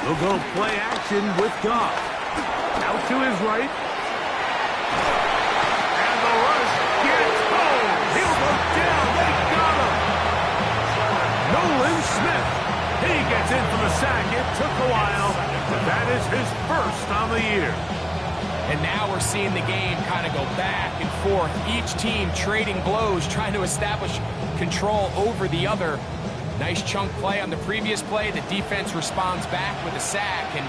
We'll go play action with Goff. Out to his right. And the rush gets home. He'll go down. They got him. Nolan Smith. He gets in for the sack. It took a while, but that is his first on the year. And now we're seeing the game kind of go back and forth. Each team trading blows, trying to establish control over the other. Nice chunk play on the previous play. The defense responds back with a sack, and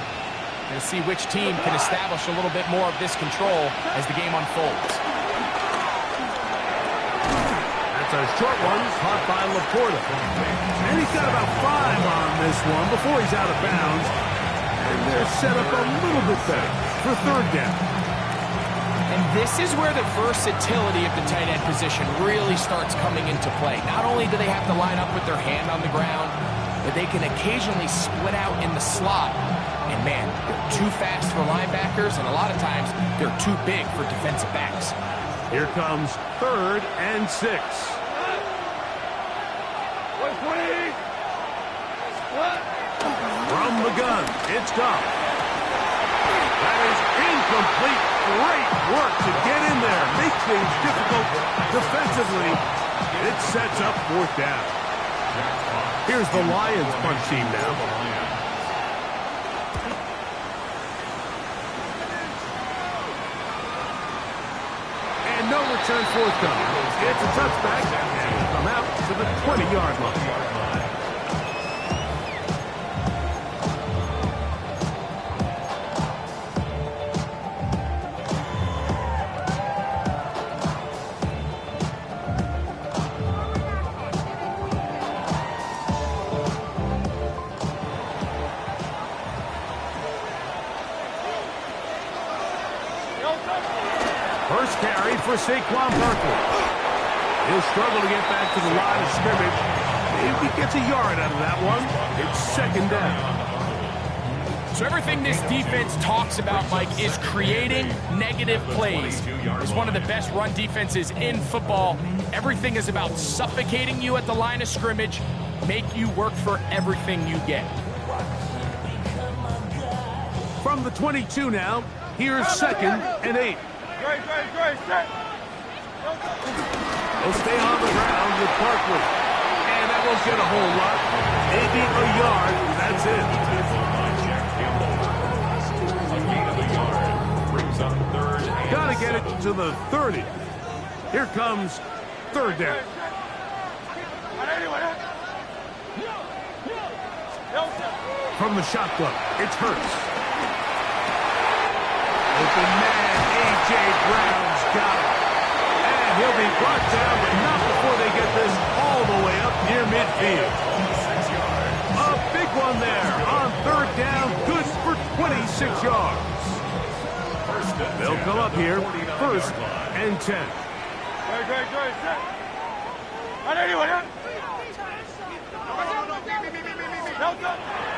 we'll see which team can establish a little bit more of this control as the game unfolds. That's a short one, caught by Laporta. And he's got about 5 on this one before he's out of bounds. And they're set up a little bit better for third down. And this is where the versatility of the tight end position really starts coming into play. Not only do they have to line up with their hand on the ground, but they can occasionally split out in the slot. And man, they're too fast for linebackers, and a lot of times they're too big for defensive backs. Here comes 3rd and 6. From the gun, it's Goff. That is incomplete. Great work to get in there. Makes things difficult defensively. It sets up 4th down. Here's the Lions punt team now. And no return forthcoming. It's a touchback and will come out to the 20-yard line. First carry for Saquon Barkley. He'll struggle to get back to the line of scrimmage. If he gets a yard out of that one, it's 2nd down. So everything this defense talks about, Mike, is creating negative plays. It's one of the best run defenses in football. Everything is about suffocating you at the line of scrimmage, make you work for everything you get. From the 22 now, here's 2nd and 8. He'll stay on the ground with Barkley. And that won't get a whole lot. Maybe a yard. That's it. Gotta get it to the 30. Here comes 3rd down. From the shotgun, it's Hurts. Open man, A.J. Brown's got it. And he'll be brought down, but not before they get this all the way up near midfield. A big one there on 3rd down, good for 26 yards. They'll come up here, 1st and 10.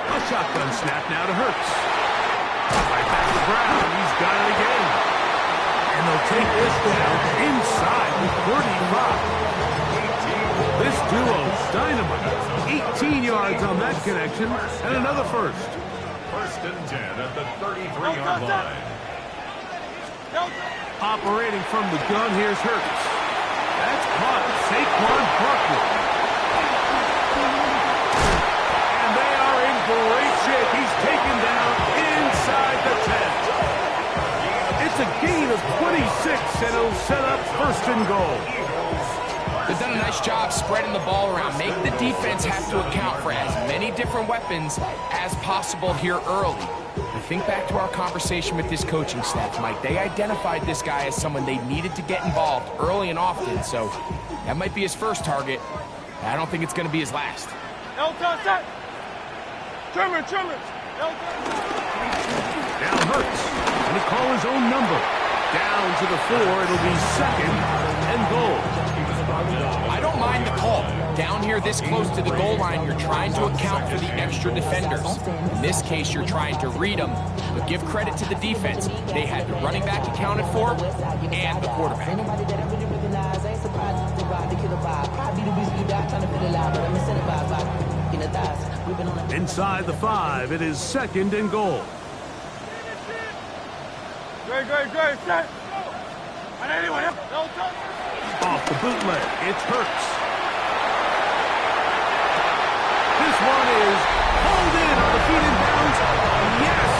A shotgun snap now to Hurts. Right back to Brown. He's got it again. And they'll take this down inside the 35. This duo's dynamite. 18 yards on that connection and another first. 1st and 10 at the 33-yard line. Operating from the gun, here's Hurts. That's caught. Saquon Barkley. And they are in great shape. He's taken down inside the 10. It's a gain of 26, and it'll set up 1st and goal. They've done a nice job spreading the ball around. Make the defense have to account for as many different weapons as possible here early. And think back to our conversation with this coaching staff, Mike. They identified this guy as someone they needed to get involved early and often, so that might be his first target. I don't think it's going to be his last. Now Hurts, and he call his own number. Down to the 4, it'll be 2nd and goal. I don't mind the call. Down here this close to the goal line, you're trying to account for the extra defenders. In this case, you're trying to read them, but give credit to the defense. They had the running back accounted for and the quarterback. Inside the 5, it is 2nd and goal. Off the bootleg, it's Hurts. This one is pulled in on the feet and bounds. Yes!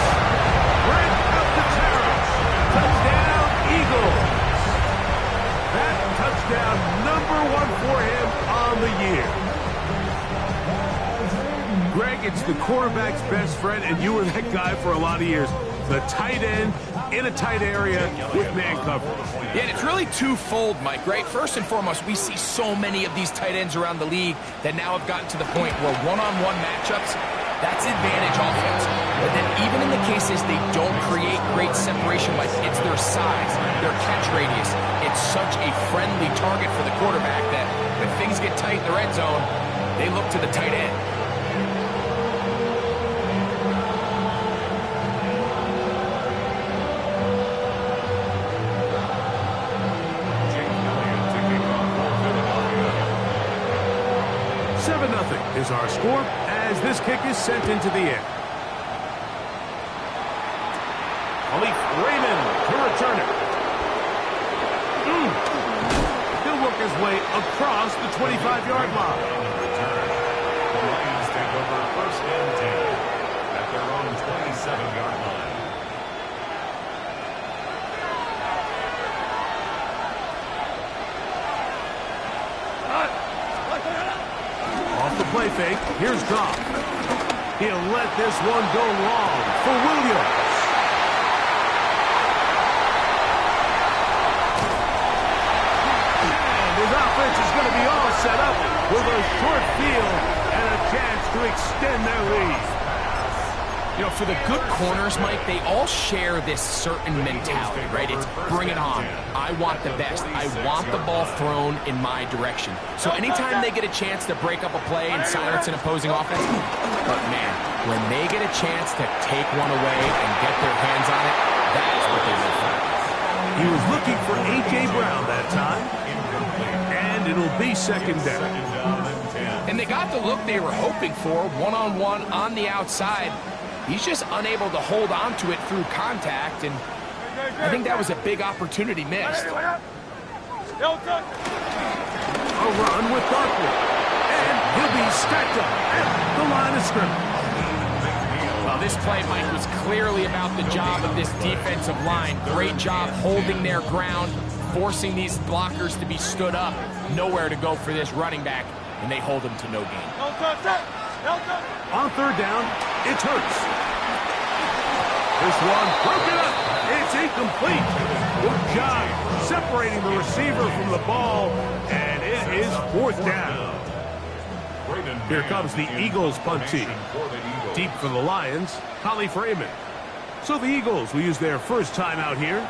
Right up the terrace. Touchdown, Eagles. That touchdown number 1 for him on the year. Greg, it's the quarterback's best friend, and you were that guy for a lot of years. The tight end in a tight area with man coverage. Yeah, and it's really twofold, Mike, right? First and foremost, we see so many of these tight ends around the league that now have gotten to the point where one-on-one matchups, that's advantage offense. But then even in the cases they don't create great separation, like it's their size, their catch radius. It's such a friendly target for the quarterback that when things get tight in the red zone, they look to the tight end. Is our score as this kick is sent into the air. Khalif Raymond to return it. He'll work his way across the 25-yard line. The Lions take over 1st and 10 at their own 27-yard line. Play fake. Here's Goff. He'll let this one go long for Williams. And his offense is going to be all set up with a short field and a chance to extend their lead. You know, for the good corners, Mike, they all share this certain mentality, right? It's bring it on. I want the best. I want the ball thrown in my direction. So anytime they get a chance to break up a play and silence an opposing offense, but man, when they get a chance to take one away and get their hands on it, that's what they look for. He was looking for A.J. Brown that time, and it'll be 2nd down. And they got the look they were hoping for, one-on-one on the outside. He's just unable to hold on to it through contact, and I think that was a big opportunity missed. A run with Barkley, and he'll be stacked up at the line of scrimmage. Well, this play, Mike, was clearly about the job of this defensive line. Great job holding their ground, forcing these blockers to be stood up. Nowhere to go for this running back, and they hold him to no gain. On 3rd down, it's Hurts. This one broken up. It's incomplete. Good job separating the receiver from the ball, and it is 4th down. Here comes the Eagles punt team. Deep for the Lions, Khalif Raymond. So the Eagles will use their first time out here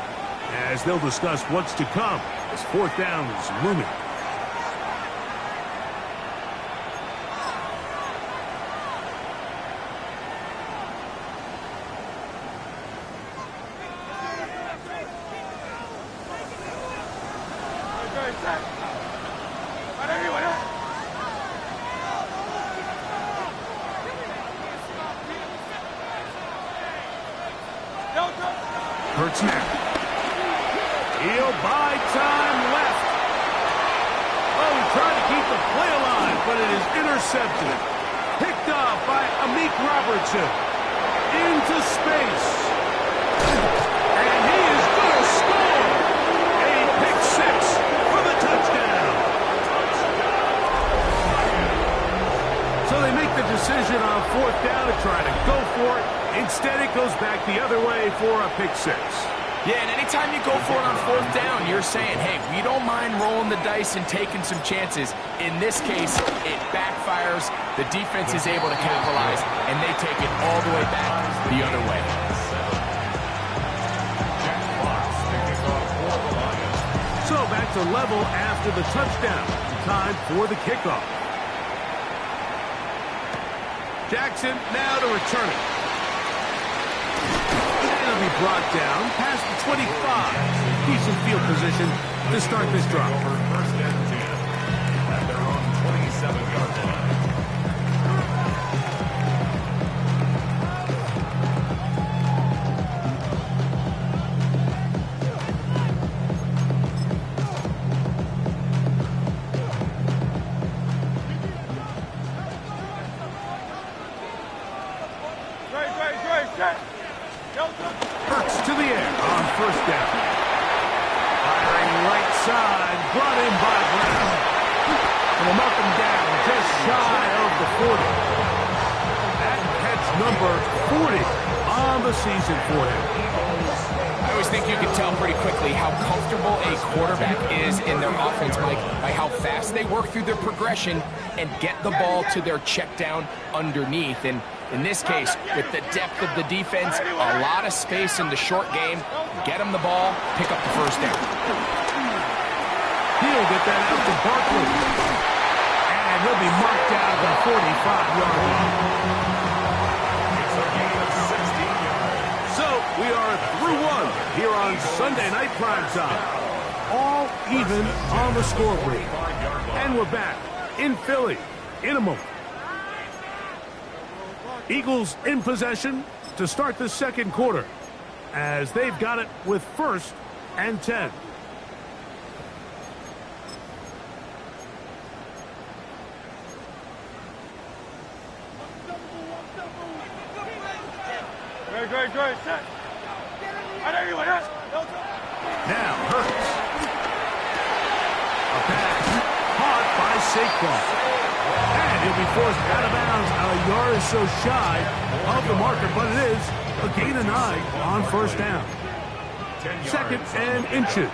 as they'll discuss what's to come as 4th down is looming. Hurts now. He'll buy time left. Oh, he tried to keep the play alive, but it is intercepted. Picked off by Amik Robertson. Into space. And he is going to score. A pick 6 for the touchdown. So they make the decision on 4th down to try to go for it. Instead, it goes back the other way for a pick 6. Yeah, and anytime you go for it on 4th down, you're saying, hey, we don't mind rolling the dice and taking some chances. In this case, it backfires. The defense is able to capitalize, and they take it all the way back the other way. So back to level after the touchdown. Time for the kickoff. Jackson now to return it. Be brought down past the 25. Decent field position to start this drive. 1st and 10 at their own 27-yard line. will mark him down just shy of the 40. That catch number 40 on the season for him. I always think you can tell pretty quickly how comfortable a quarterback is in their offense, Mike, by how fast they work through their progression and get the ball to their check down underneath. And in this case, with the depth of the defense, a lot of space in the short game, get him the ball, pick up the first down. He'll get that out to Barkley. And he'll be marked out of the 45-yard line. So we are through one here on Sunday Night Primetime. All even on the scoreboard. And we're back in Philly in a moment. Eagles in possession to start the second quarter as they've got it with 1st and 10. Great. Set. Now Hurts. A pass caught by Saquon. And he'll be forced out of bounds a yard or so shy of the marker, but it is a gain of 9 on 1st down. 2nd and inches.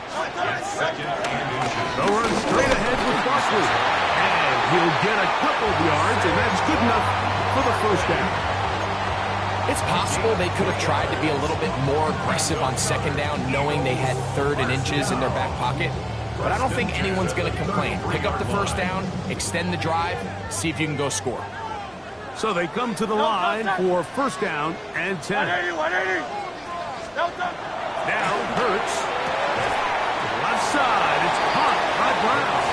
They'll run straight ahead with Barkley. And he'll get a couple of yards, and that's good enough for the 1st down. It's possible they could have tried to be a little bit more aggressive on 2nd down, knowing they had 3rd and inches in their back pocket. But I don't think anyone's going to complain. Pick up the 1st down, extend the drive, see if you can go score. So they come to the line for 1st down and 10. Now Hurts. To the left side. It's caught by Brown.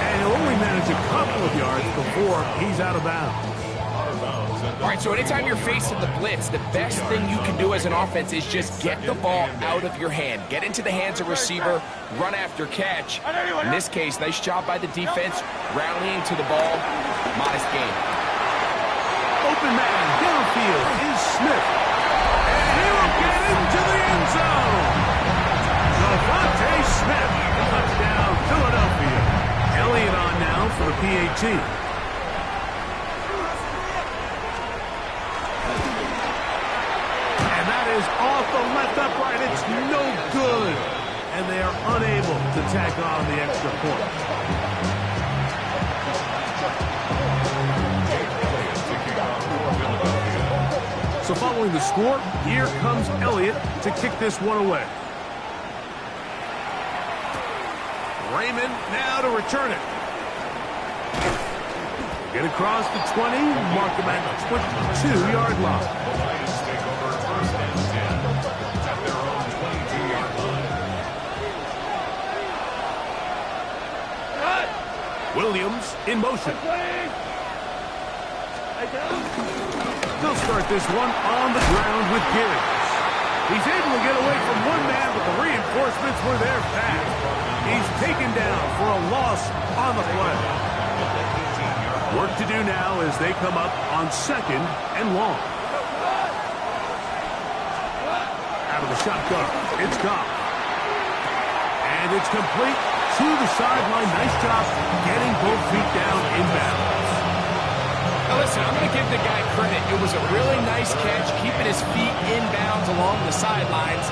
And he'll only manage a couple of yards before he's out of bounds. All right, so anytime you're facing the blitz, the best thing you can do as an offense is just get the ball out of your hand. Get into the hands of receiver, run after catch. In this case, nice job by the defense, rallying to the ball. Modest gain. Open man downfield is Smith. And he will get into the end zone. Devontae Smith, touchdown Philadelphia. Elliott on now for the PAT. Is off the left upright. It's no good. And they are unable to tack on the extra point. So following the score, here comes Elliott to kick this one away. Raymond now to return it. Get across the 20, mark him at the 22-yard line. Williams in motion. They'll start this one on the ground with Gibbs. He's able to get away from one man, but the reinforcements were there fast. He's taken down for a loss on the play. Work to do now as they come up on 2nd and long. Out of the shotgun, it's Goff. And it's complete. To the sideline. Nice job getting both feet down inbounds. Now listen, I'm going to give the guy credit. It was a really nice catch, keeping his feet inbounds along the sidelines.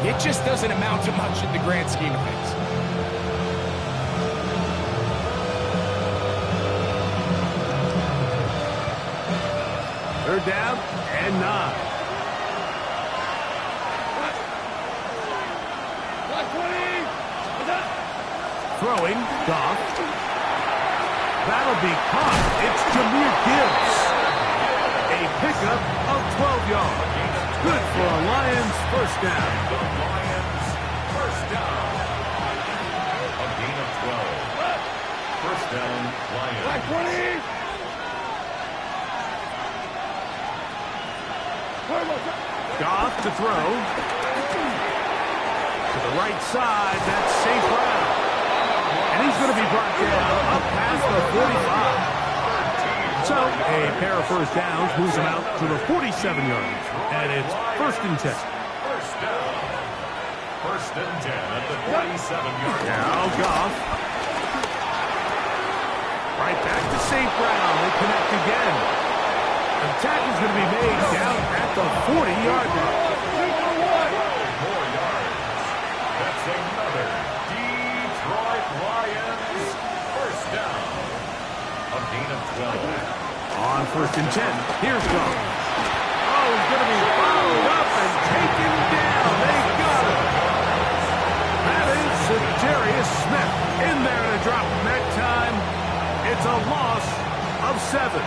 It just doesn't amount to much in the grand scheme of things. Third down and 9. Throwing, Goff. That'll be caught. It's Jahmyr Gibbs. A pickup of 12 yards. Good for a Lions 1st down. The Lions 1st down. A gain of 12. 1st down, Lions. Goff to throw. To the right side. That's St. Brown. And he's going to be brought down up past the 45. So a pair of 1st downs moves him out to the 47 yards. And it's 1st and 10. 1st down. 1st and 10 at the 47-yard line. Now Goff. St. Brown. They connect again. An attack is going to be made down at the 40-yard line. 4 yards. That's another Detroit Lions first down. A gain of 12. On 1st and 10, here's Goff. Oh, he's going to be followed up and taken down. They got him. That is Darius Smith in there to drop him that time. It's a loss of 7.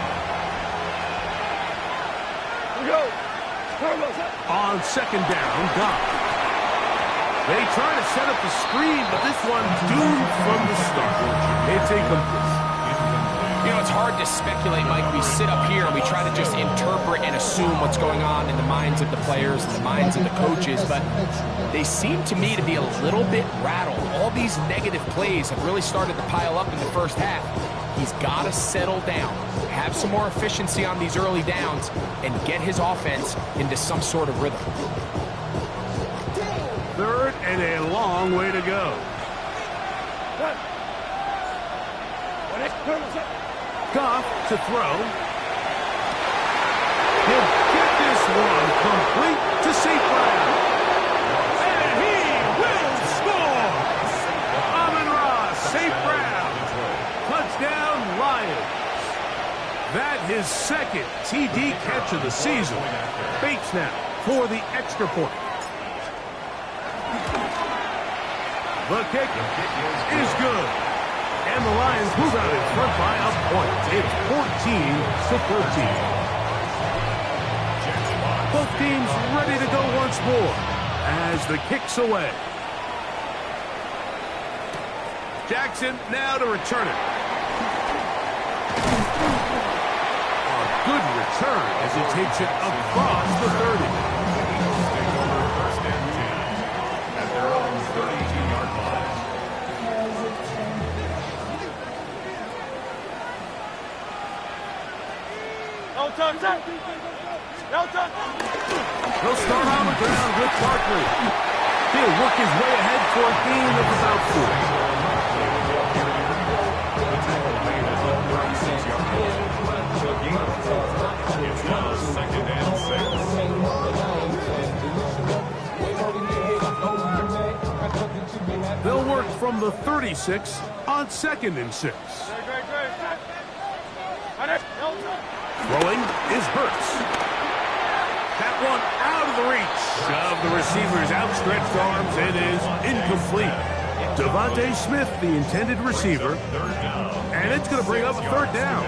On 2nd down, Goff. They try to set up the screen, but this one's doomed from the start. It's incomplete. You know, it's hard to speculate, Mike. We sit up here and we try to just interpret and assume what's going on in the minds of the players and the minds of the coaches, but they seem to me to be a little bit rattled. All these negative plays have really started to pile up in the first half. He's got to settle down, have some more efficiency on these early downs, and get his offense into some sort of rhythm. 3rd and a long way to go. Goff to throw. He'll get this one complete to St. Brown. And he will score! Amon-Ra, St. Brown. Touchdown, Lions. That his 2nd TD catch of the season. Bates now for the extra point. The kick is good. And the Lions move out in front by a point. It's 14-14. Both teams ready to go once more as the kick's away. Jackson now to return it. A good return as he takes it across the 30. Take over 1st and 10 at their own 32-yard line. He'll start on the ground with Barkley. He'll work his way ahead for a gain of about 4. It's now 2nd and 6. They'll work from the 36 on 2nd and 6. Throwing is Hurts. That one out of the reach of the receiver's outstretched arms. It is incomplete. Devontae Smith, the intended receiver, and it's going to bring up a 3rd down.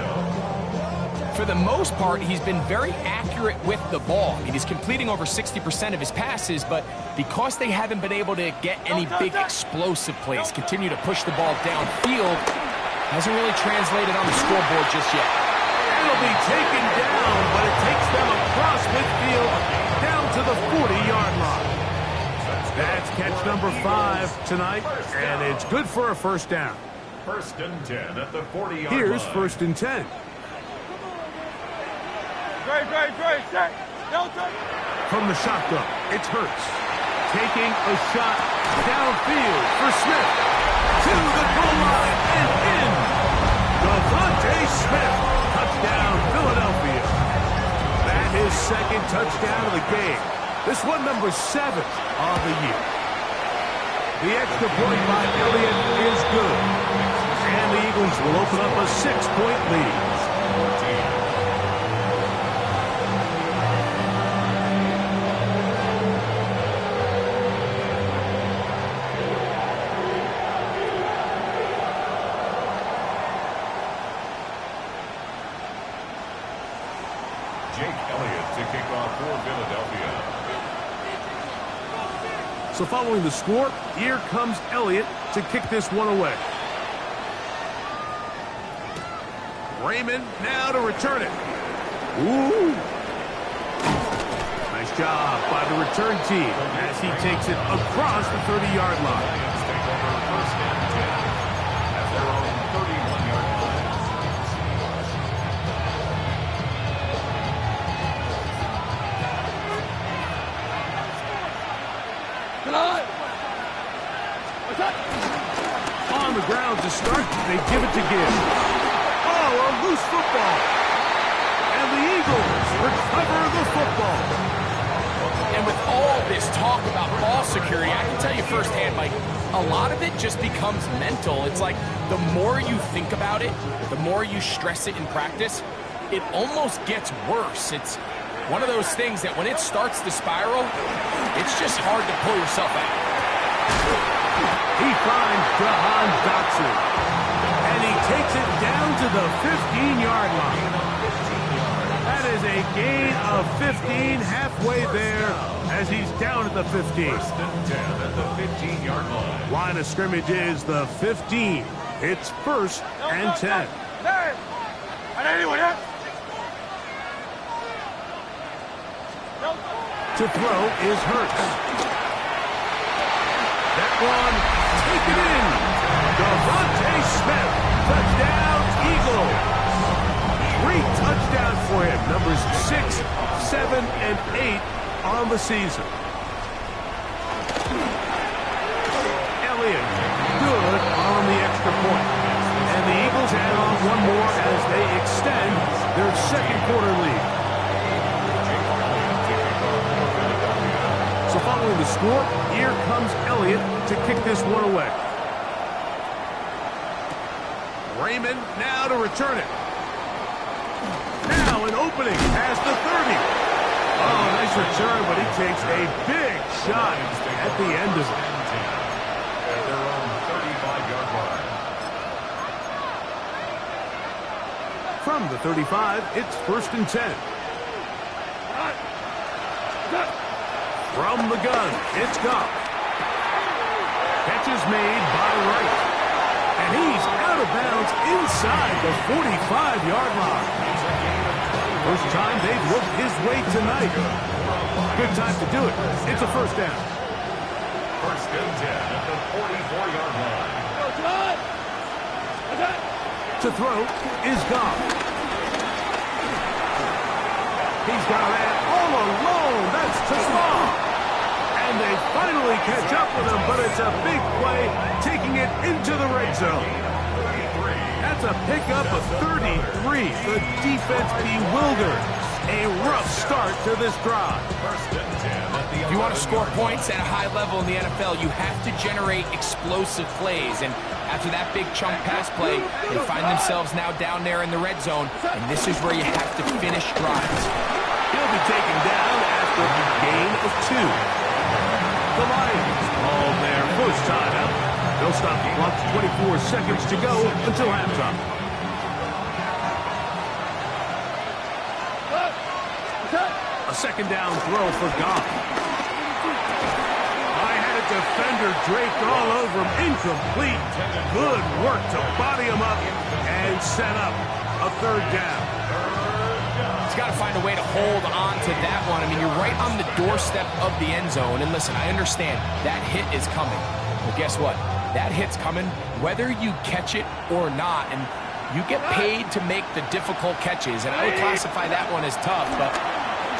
For the most part, he's been very accurate with the ball. I mean, he's completing over 60% of his passes, but because they haven't been able to get any big explosive plays, continue to push the ball downfield, hasn't really translated on the scoreboard just yet. It'll be taken down, but it takes them across midfield down to the 40-yard line. That's catch number 5 tonight, and it's good for a 1st down. 1st and 10 at the 40-yard line. Here's 1st and 10. From the shotgun, it's Hurts. Taking a shot downfield for Smith. To the goal line and in. Devontae Smith. Touchdown, Philadelphia. That is 2nd touchdown of the game. This one number 7 of the year. The extra point by Elliott is good. And the Eagles will open up a 6-point lead. So following the score, here comes Elliott to kick this one away. Raymond now to return it. Ooh. Nice job by the return team as he takes it across the 30-yard line. Lions take over 1st and 10 at their own 31-yard line. On the ground to start, they give it to Gibbs. Oh, a loose football. And the Eagles recover the football. And with all this talk about ball security, I can tell you firsthand, Mike, a lot of it just becomes mental. It's like the more you think about it, the more you stress it in practice, it almost gets worse. It's one of those things that when it starts to spiral, it's just hard to pull yourself out. He finds Jahan Dotson, and he takes it down to the 15-yard line. That is a gain of 15 halfway there as he's down at the 15. First and 10 at the 15-yard line. Line of scrimmage is the 15. It's first and 10. To throw is Hurts. That one, take it in. Devontae Smith, touchdown, Eagles. 3 touchdowns for him, numbers 6, 7, and 8 on the season. Elliott, good on the extra point. And the Eagles add on one more as they extend their second quarter lead. So following the score, here comes Elliott to kick this one away. Raymond now to return it. Now an opening past the 30. Oh, nice return, but he takes a big shot at the end of it. At their own 35-yard line. From the 35, it's first and 10. From the gun, it's Goff. Catch is made by Wright. And he's out of bounds inside the 45-yard line. First time they've looked his way tonight. Good time to do it. It's a first down. First and 10 at the 44-yard line. To throw is Goff. He's got a man all alone. That's Tasman. And they finally catch up with him, but it's a big play, taking it into the red zone. That's a pickup of 33. The defense bewildered. A rough start to this drive. If you want to score points at a high level in the NFL, you have to generate explosive plays. And after that big chunk pass play, they find themselves now down there in the red zone. And this is where you have to finish drives. He'll be taken down after a gain of 2. The Lions all their first time out. They'll stop the clock 24 seconds to go until halftime. A second down throw for Goff. I had a defender draped all over him. Incomplete. Good work to body him up and set up a third down. He's got to find a way to hold on to that one. I mean, you're right on the doorstep of the end zone. And listen, I understand that hit is coming. But guess what? That hit's coming whether you catch it or not. And you get paid to make the difficult catches. And I would classify that one as tough, but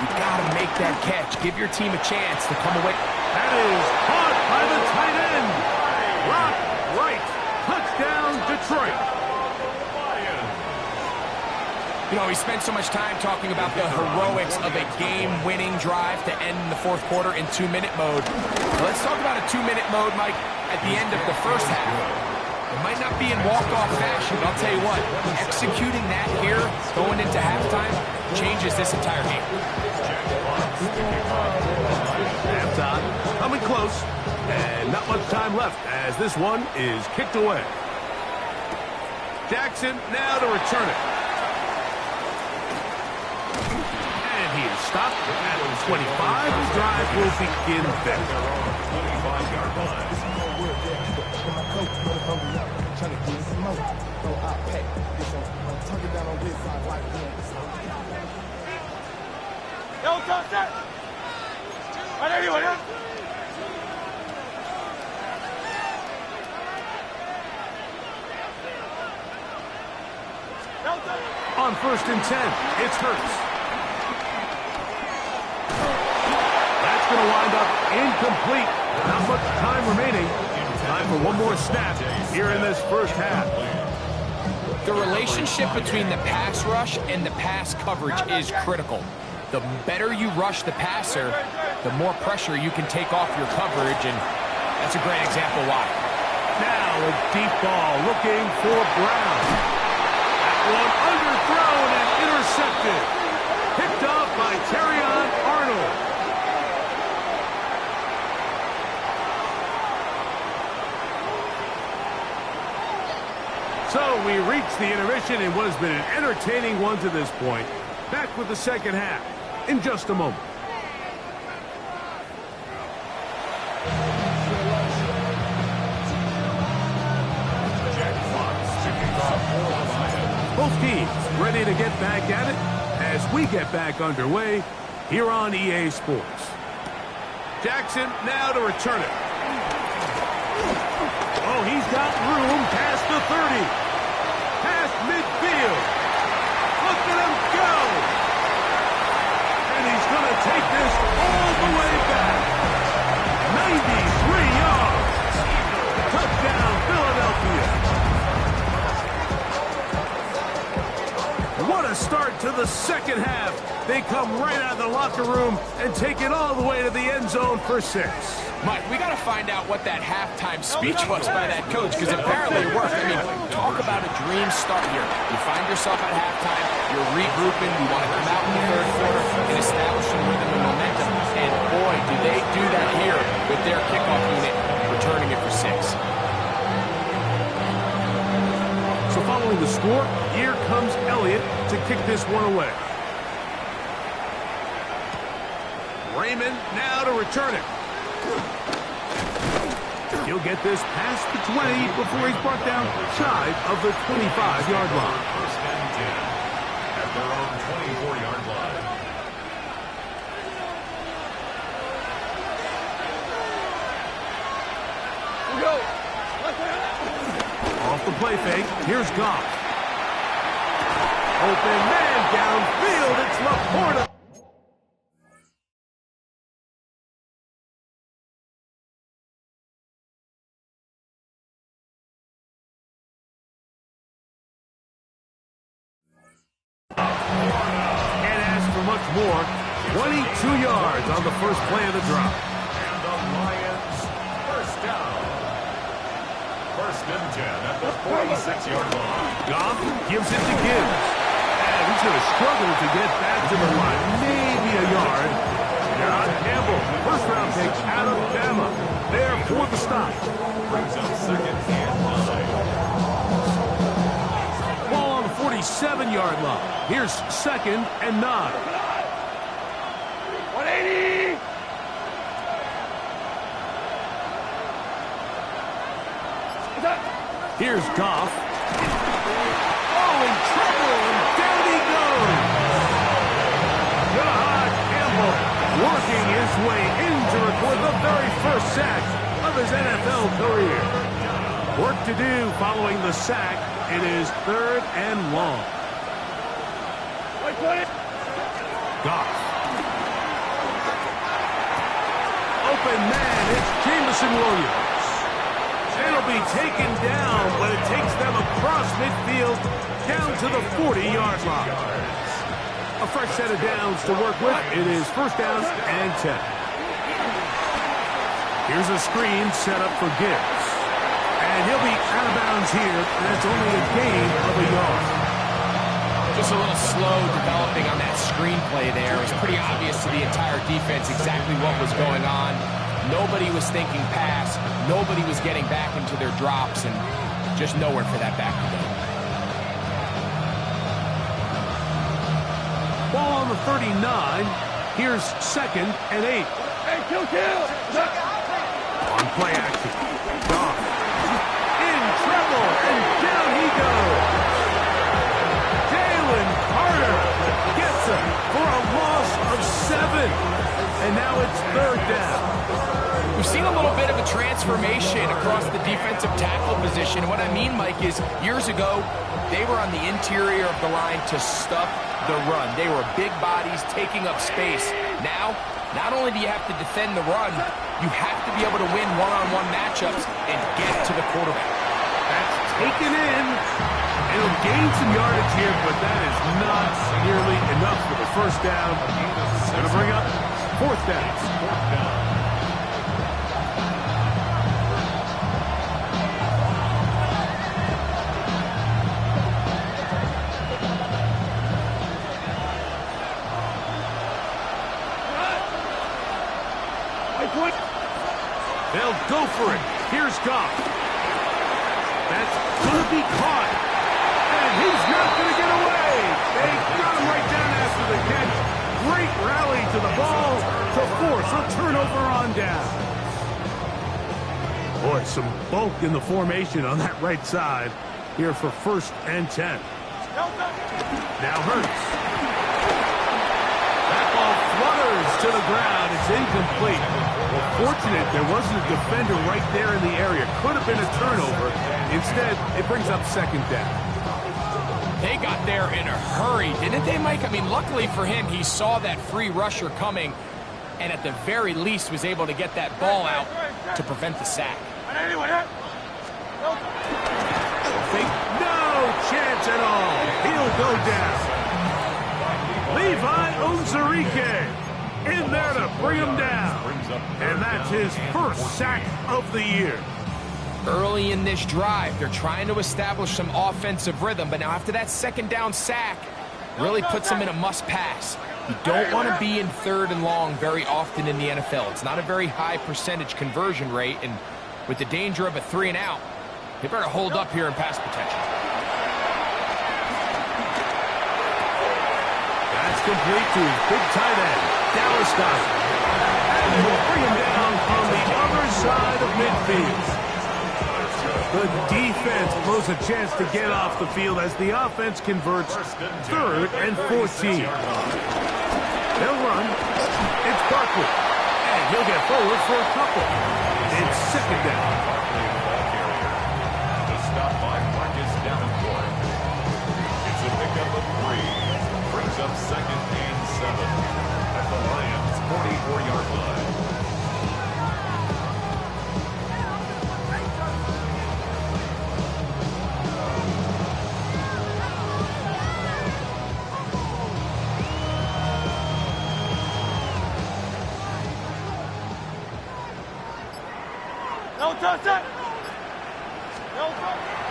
you got to make that catch. Give your team a chance to come away. That is caught by the tight end. Rock right. Touchdown, Detroit. You know, we spent so much time talking about the heroics of a game-winning drive to end in the fourth quarter in 2-minute mode. Well, let's talk about a 2-minute mode, Mike, at the end of the first half. It might not be in walk-off fashion, but I'll tell you what, executing that here, going into halftime, changes this entire game. Halftime coming close, and not much time left as this one is kicked away. Jackson now to return it. He is stopped at the 25. The drive will begin there. On first and 10, it's Hurts. Going to wind up incomplete. Not much time remaining. Time for one more snap here in this first half. The relationship between the pass rush and the pass coverage is critical. The better you rush the passer, the more pressure you can take off your coverage, and that's a great example why. Now a deep ball looking for Brown. That one underthrown and intercepted. Picked up by Terrion Arnold. So we reach the intermission in what has been an entertaining one to this point. Back with the second half in just a moment. Both teams ready to get back at it as we get back underway here on EA Sports. Jackson now to return it. Oh, he's got room past the 30. Past midfield. Look at him go. And he's going to take this all the way back. 93 yards. Touchdown, Philadelphia. What a start to the second half. They come right out of the locker room and take it all the way to the end zone for 6. Mike, we got to find out what that halftime speech was by that coach, because apparently it worked. I mean, talk about a dream start here. You find yourself at halftime, you're regrouping, you want to come out in the third quarter and establish some rhythm and momentum. And boy, do they do that here with their kickoff unit, returning it for 6. So following the score, here comes Elliott to kick this one away. Raymond now to return it. He'll get this past the 20 before he's brought down shy of the 25-yard line. First and 10 at their own 24-yard line. Go. Off the play fake, here's Goff. Open man downfield, it's Laporta. More, 22 yards on the first play of the drop. And the Lions first down. First and 10 at the 46-yard line. Goff gives it to Gibbs. And he's going to struggle to get back to the line. Maybe a yard. John Campbell, first-round pick out of Bama. There for the stop. Brings up second and 9. Ball on the 47-yard line. Here's second and 9. 180. Here's Goff. Oh, in trouble, and down he goes. John Campbell working his way in to record the very first sack of his NFL career. Work to do following the sack. It is third and long. Goff. Open man, it's Jameson Williams. It'll be taken down, but it takes them across midfield down to the 40-yard line. A fresh set of downs to work with. It is first down and 10. Here's a screen set up for Gibbs. And he'll be out of bounds here, and it's only a gain of a yard. Just a little slow developing on that screenplay there. It was pretty obvious to the entire defense exactly what was going on. Nobody was thinking pass. Nobody was getting back into their drops, and just nowhere for that back to go. Ball on the 39. Here's second and 8. Hey, kill. On play action. Goff. In trouble, and down he goes. Jalen Carter gets him for a loss of 7. And now it's third down. We've seen a little bit of a transformation across the defensive tackle position. What I mean, Mike, is years ago, they were on the interior of the line to stuff the run. They were big bodies taking up space. Now, not only do you have to defend the run, you have to be able to win one-on-one matchups and get to the quarterback. That's taken in, He'll gain some yardage here, but that is not nearly enough for the first down. Going to bring up fourth down. They'll go for it. Here's Goff. That's going to be caught. And he's not going to get away. They got him right down after the catch. Great rally to the ball to force a turnover on down. Boy, some bulk in the formation on that right side here for 1st and 10. Now Hurts. That ball flutters to the ground. It's incomplete. Well, fortunate there wasn't a defender right there in the area. Could have been a turnover. Instead, it brings up 2nd down. They got there in a hurry, didn't they, Mike? I mean, luckily for him, he saw that free rusher coming and at the very least was able to get that ball out to prevent the sack. No chance at all. He'll go down. Levi Onwuzurike in there to bring him down. And that's his 1st sack of the year. Early in this drive, they're trying to establish some offensive rhythm, but now after that 2nd down sack, really puts them in a must-pass. You don't want to be in 3rd and long very often in the NFL. It's not a very high percentage conversion rate, and with the danger of a 3-and-out, they better hold up here in pass protection. That's complete to his big tight end, Dallas Goedert. And we'll bring him down on the other side of midfield. The defense blows a chance to get off the field as the offense converts 3rd and 14. They'll run. It's Barkley. And he'll get forward for a couple. It's 2nd down. The stop by Marcus Davenport. It's a pickup of 3. Brings up 2nd and 7 at the Lions' 44-yard line.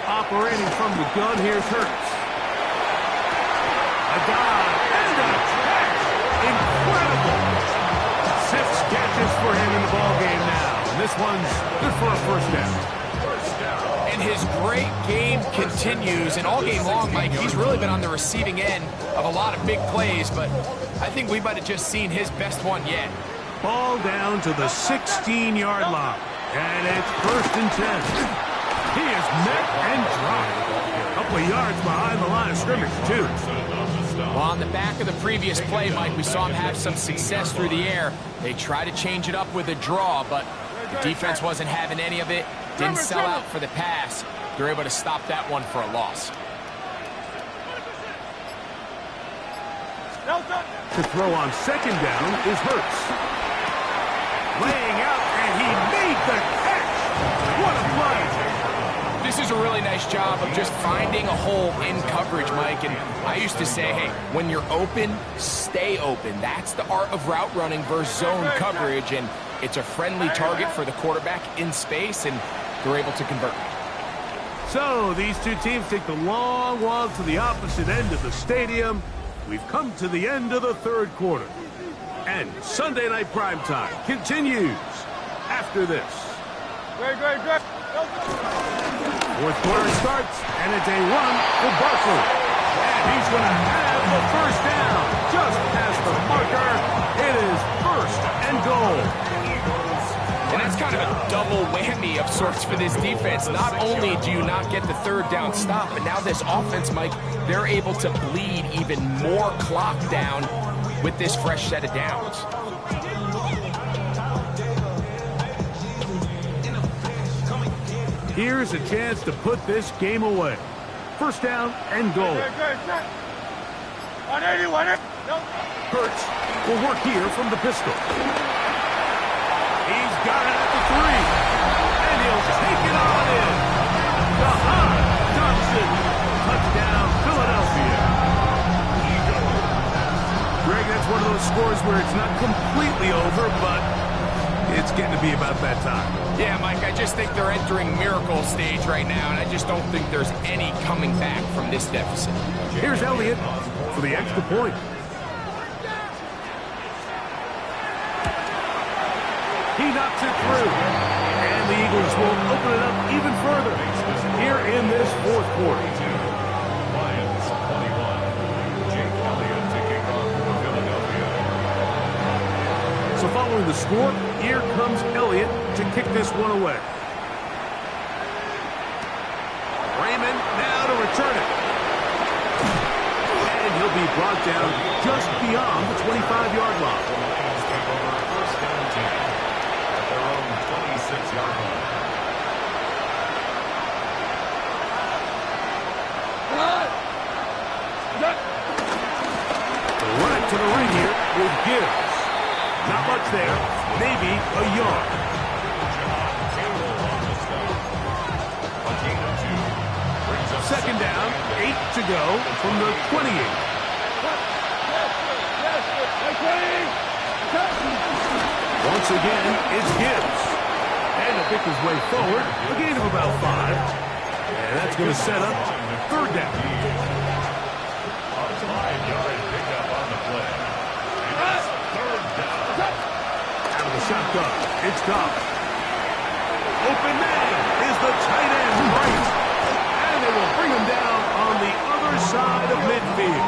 Operating from the gun, here's Hurts. A dive and a catch. Incredible. 6 catches for him in the ballgame now. And this one's good for a 1st down. And his great game continues, and all game long, Mike, he's really been on the receiving end of a lot of big plays, but I think we might have just seen his best one yet. Ball down to the 16-yard line. And it's 1st and 10. He is met and dropped. A couple of yards behind the line of scrimmage, too. Well, on the back of the previous play, Mike, we saw him have some success through the air. They tried to change it up with a draw, but the defense wasn't having any of it. Didn't sell out for the pass. They're able to stop that one for a loss. To throw on 2nd down is Hurts. Laying out, and he made the catch. What a play. This is a really nice job of just finding a hole in coverage, Mike. And I used to say, hey, when you're open, stay open. That's the art of route running versus zone coverage. And it's a friendly target for the quarterback in space, and they're able to convert. So these two teams take the long walk to the opposite end of the stadium. We've come to the end of the 3rd quarter. And Sunday Night Primetime continues after this. Great. 4th quarter starts, and it's a run for Barkley. And he's going to have the 1st down. Just past the marker, it is 1st and goal. And that's kind of a double whammy of sorts for this defense. Not only do you not get the 3rd down stop, but now this offense, Mike, they're able to bleed even more clock down with this fresh set of downs. Here's a chance to put this game away. 1st down and goal. Hurts will work here from the pistol. He's got it at the 3. And he'll take it on in. Jahan Johnson. Touchdown. where it's not completely over, but it's getting to be about that time. Yeah, Mike, I just think they're entering miracle stage right now, and I just don't think there's any coming back from this deficit. Here's Elliott for the extra point. He knocks it through. And the Eagles will open it up even further here in this fourth quarter. Lions 21. Jake Elliott to kick off for Philadelphia. So following the score, here comes Elliott to kick this one away. Raymond now to return it. And he'll be brought down just beyond the 25-yard line. Lions take over first down 10 at their own 26-yard line. Right to the ring here with Gibbs. Not much there, maybe a yard. Second down, 8 to go from the 28. Once again, it's Gibbs. And to pick his way forward, a gain of about 5. And that's going to set up third down. A 5-yard pickup on the play. And it's third down. Out of the shotgun, it's Goff. Open man is the tight end right. And they will bring him down on the other side of midfield.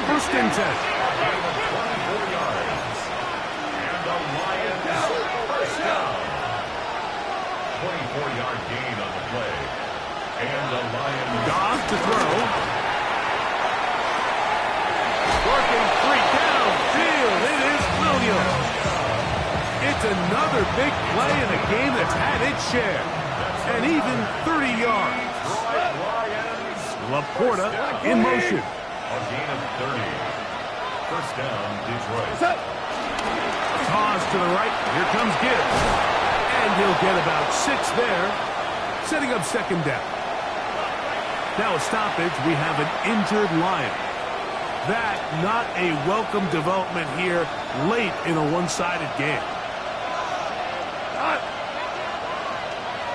First and 10. 24 yards. And the Lions first down. 24-yard gain on the play. And the Lions. Goff to throw. Working free downfield. It is Williams. It's another big play in a game that's had its share. And even 30 yards. Laporta in motion. A gain of 30. First down, Detroit. Toss to the right. Here comes Gibbs. And he'll get about 6 there, setting up second down. Now a stoppage, we have an injured Lion. That not a welcome development here late in a one-sided game.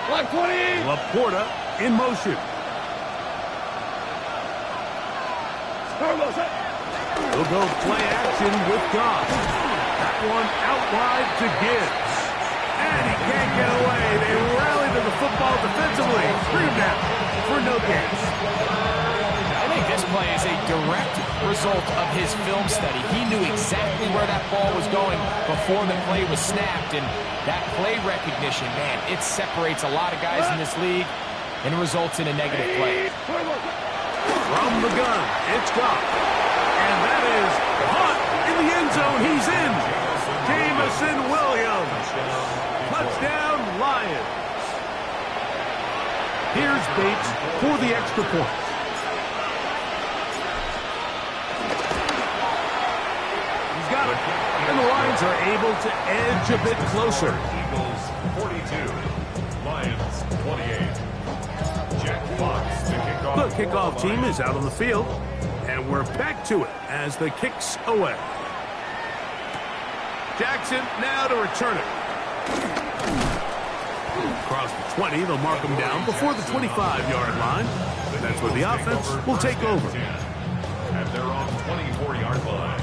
Black 20. Laporta in motion. We'll go play action with Goff. That one out wide to Gibbs. And he can't get away. They rally to the football defensively. Bring him down for no gain. I think this play is a direct result of his film study. He knew exactly where that ball was going before the play was snapped, and that play recognition, man, it separates a lot of guys in this league and results in a negative play. From the gun, it's Goff. And that is caught in the end zone. He's in. Jameson Williams. Touchdown, Lions. Here's Bates for the extra point. He's got it. And the Lions are able to edge a bit closer. Eagles 42. Lions 28. Jack Fox to kick off. The kickoff team is out on the field. And we're back to it as the kick's away. Jackson now to return it. Across the 20, they'll mark him down before the 25-yard line. That's where the offense will take over. At their own 24-yard line.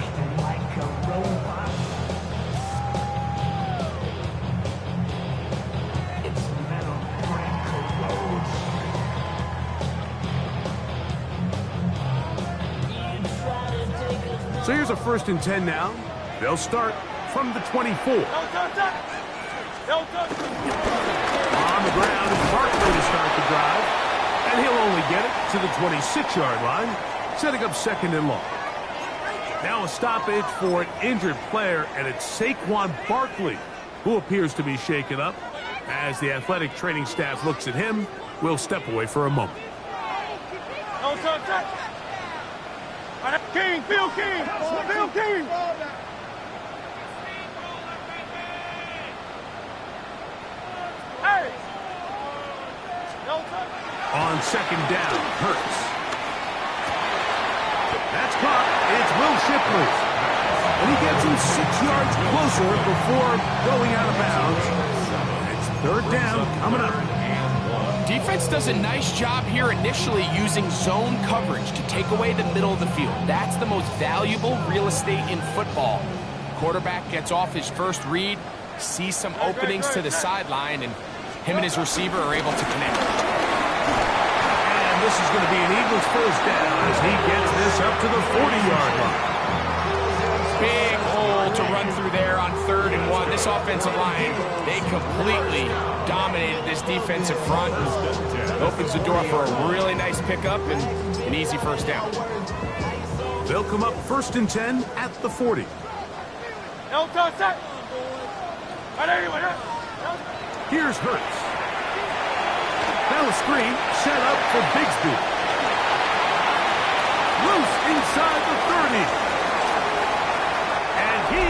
So here's a first and 10 now. They'll start from the 24. On the ground is Barkley to start the drive. And he'll only get it to the 26-yard line, setting up second and long. Now a stoppage for an injured player, and it's Saquon Barkley, who appears to be shaken up. As the athletic training staff looks at him, we'll step away for a moment. King, Bill King, Bill King. Hey. On second down, Hurts. That's caught. It's Will Shipley. And he gets him 6 yards closer before going out of bounds. It's third down coming up. Defense does a nice job here initially using zone coverage to take away the middle of the field. That's the most valuable real estate in football. Quarterback gets off his first read, sees some openings to the sideline, and him and his receiver are able to connect. And this is going to be an Eagles first down as he gets this up to the 40-yard line. Big hole to run through there on 3rd and 1. This offensive line, they completely dominated this defensive front. Opens the door for a really nice pickup and an easy first down. They'll come up 1st and 10 at the 40. Here's Hurts. Now a screen set up for Bigsby. Loose inside the 30. And he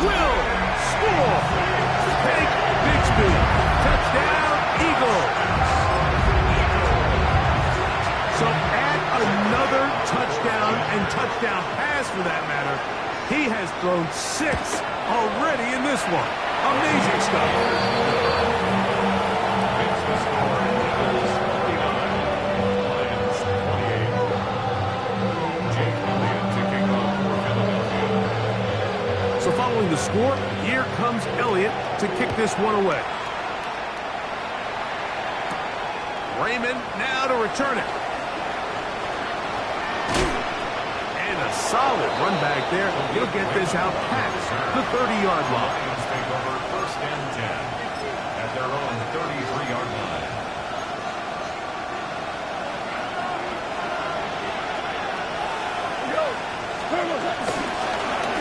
will score. Hank Bigsby. Touchdown, Eagles. So add another touchdown and touchdown pass for that matter. He has thrown 6 already in this one. Amazing stuff. So following the score, here comes Elliott to kick this one away. Raymond now to return it. And a solid run back there. He'll get this out past the 30-yard line. Take over 1st and 10 at their own 33-yard line.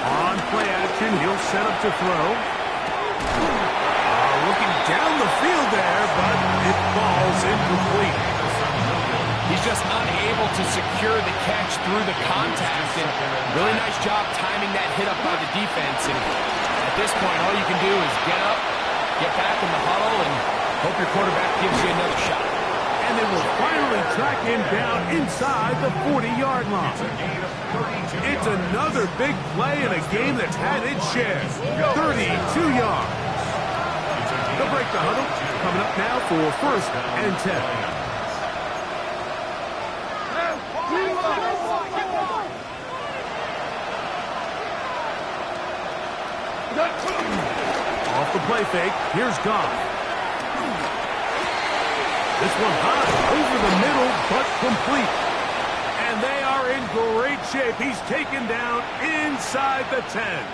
On play action, he'll set up to throw. Looking down the field there, but it falls incomplete. He's just unable to secure the catch through the contact, and really nice job timing that hit up by the defense. And at this point, all you can do is get up, get back in the huddle, and hope your quarterback gives you another shot. And they will finally track him down inside the 40-yard line. It's another big play in a game that's had its share. 32 yards. They'll break the huddle. Coming up now for 1st and 10. Off the play fake, here's Goff. This one high, over the middle, but complete. And they are in great shape. He's taken down inside the 10.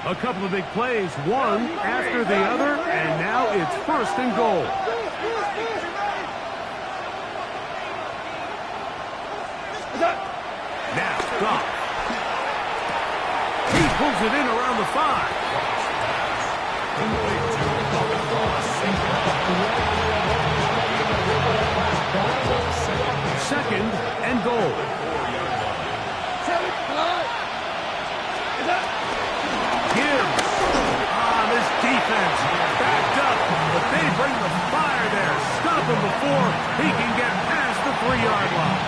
A couple of big plays, one after the other, and now it's 1st and goal. Now, Goff. He pulls it in around the 5. Second and goal. Gibbs. This defense backed up, but they bring the fire there. Stop him before he can get past the 3-yard line.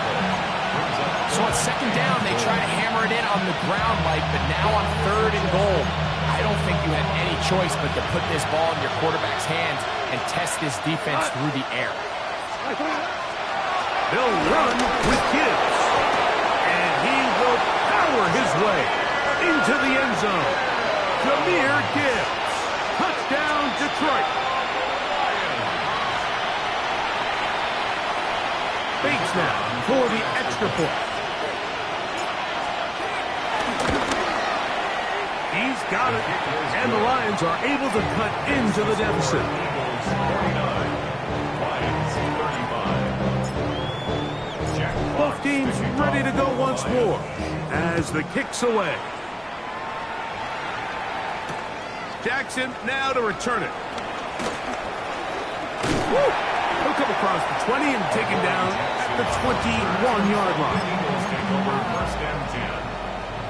So on 2nd down, they try to hammer it in on the ground, Mike, but now on 3rd and goal, I don't think you have any choice but to put this ball in your quarterback's hands and test this defense through the air. They'll run with Gibbs, and he will power his way into the end zone. Jahmyr Gibbs, touchdown Detroit. Bates now for the extra point. He's got it, and the Lions are able to cut into the deficit. Eagles 49, Lions 35. Both teams ready to go once more as the kick's away. Jackson now to return it. Woo! He'll come across the 20 and taken down at the 21-yard line. Eagles take over 1st and 10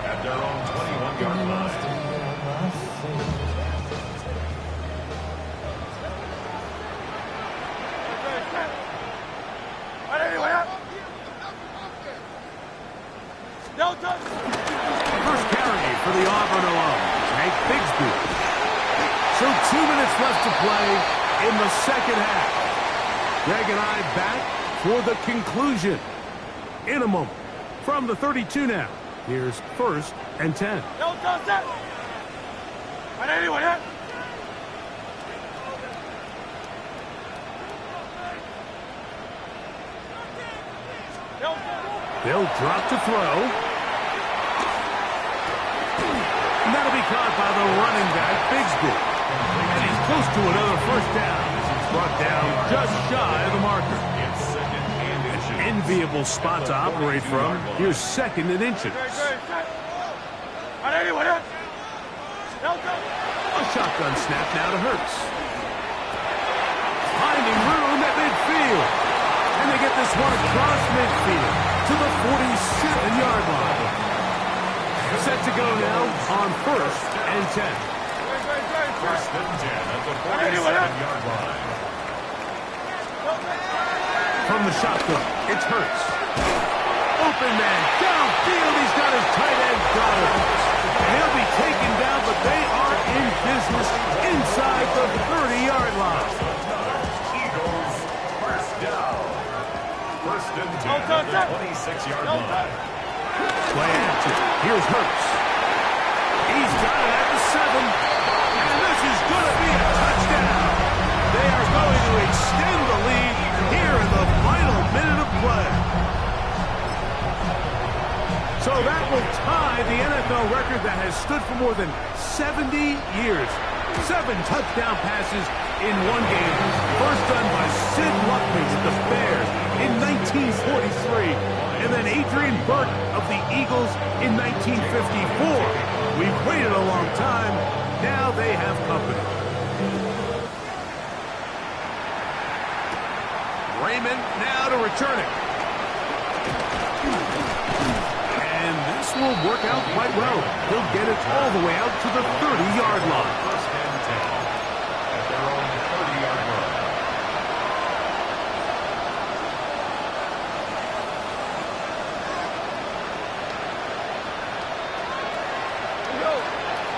at their own 21-yard line. 2 minutes left to play in the second half. Greg and I back for the conclusion in a moment. From the 32 now, here's 1st and 10. Don't touch that. And anyone hit? They'll drop to throw. And that'll be caught by the running back, Bigsby. And he's close to another first down as he's brought down just shy of the marker. An enviable spot to operate from. Here's 2nd and inches. And anyone hit? A shotgun snap now to Hurts. Finding room at midfield. And they get this one across midfield to the 47-yard line. Set to go now on 1st and 10. 1st and 10 at the 47-yard line. From the shotgun, it's Hurts. Open man, downfield, he's got his tight end Goddard. And he'll be taken down, but they are in business inside the 30-yard line. Eagles, 1st down. 1st and 10 at the 26-yard line. Play action. Here's Hurts. He's got it at the 7. And this is going to be a touchdown. They are going to extend the lead here in the final minute of play. So that will tie the NFL record that has stood for more than 70 years. 7 touchdown passes in one game. First done by Sid Luckman with the Bears in 1943. And then Adrian Burke of the Eagles in 1954. We've waited a long time. Now they have company. Raymond now to return it. And this will work out quite well. He'll get it all the way out to the 30-yard line. 1st and 10 at their own 30-yard line.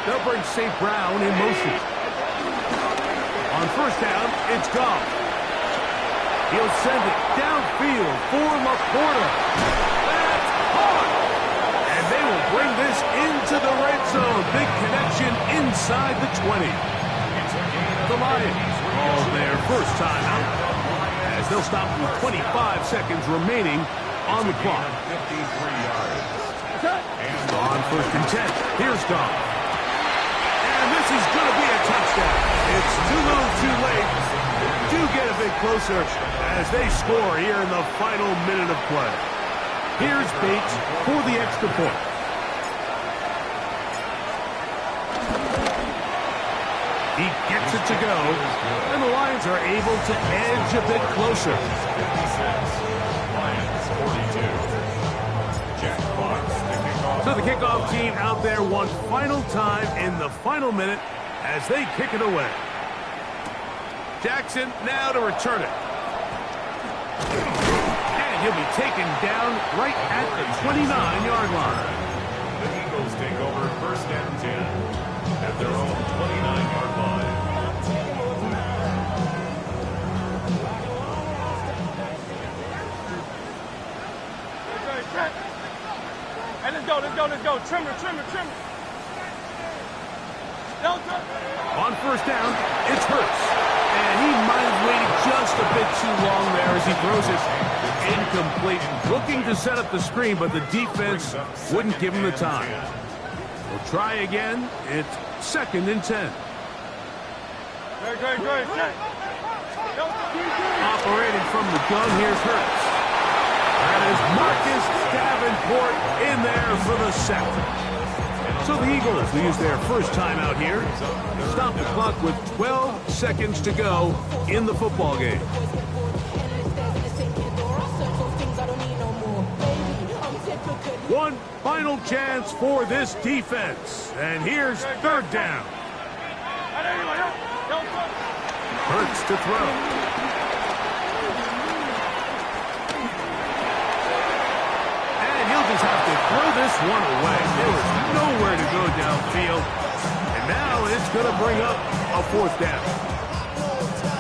They'll bring St. Brown in motion. On 1st down, it's Goff. He'll send it downfield for Laporta. That's caught. And they will bring this into the red zone. Big connection inside the 20. The Lions call their first time out as they'll stop with 25 seconds remaining on the clock. 53 yards. And on 1st and 10, here's Goff. And this is going to be a touchdown. It's too little too late. Do get a bit closer as they score here in the final minute of play. Here's Bates for the extra point. He gets it to go, and the Lions are able to edge a bit closer. 56. Lions 42. Jack Fox, the kickoff. So the kickoff team out there one final time in the final minute as they kick it away. Jackson now to return it. And he'll be taken down right at the 29-yard line. The Eagles take over 1st and 10 at their own 29-yard line. Hey, let's go. Trimmer. On 1st down, it's Hurts. And he might have waited just a bit too long there as he throws it incomplete. Looking to set up the screen, but the defense wouldn't give him the time. We'll try again. It's 2nd and 10. Great. Operating from the gun, here's Hurts. That is Marcus Davenport in there for the sack. So the Eagles will use their first time out here. Stop the clock with 12 seconds to go in the football game. One final chance for this defense. And here's 3rd down. Hurts to throw. Just have to throw this one away. There was nowhere to go downfield. And now it's going to bring up a fourth down.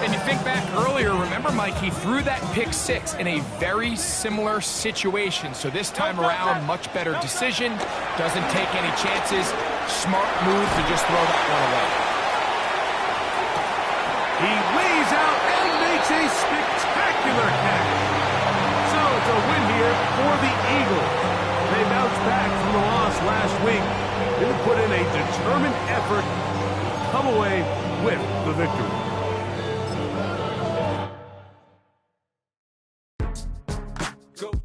And you think back earlier, remember, Mike, he threw that pick six in a very similar situation. So this time around, much better decision. Doesn't take any chances. Smart move to just throw that one away. He lays out and makes a spectacular catch. So it's a win here for the Eagles. They bounced back from the loss last week. They put in a determined effort, come away with the victory.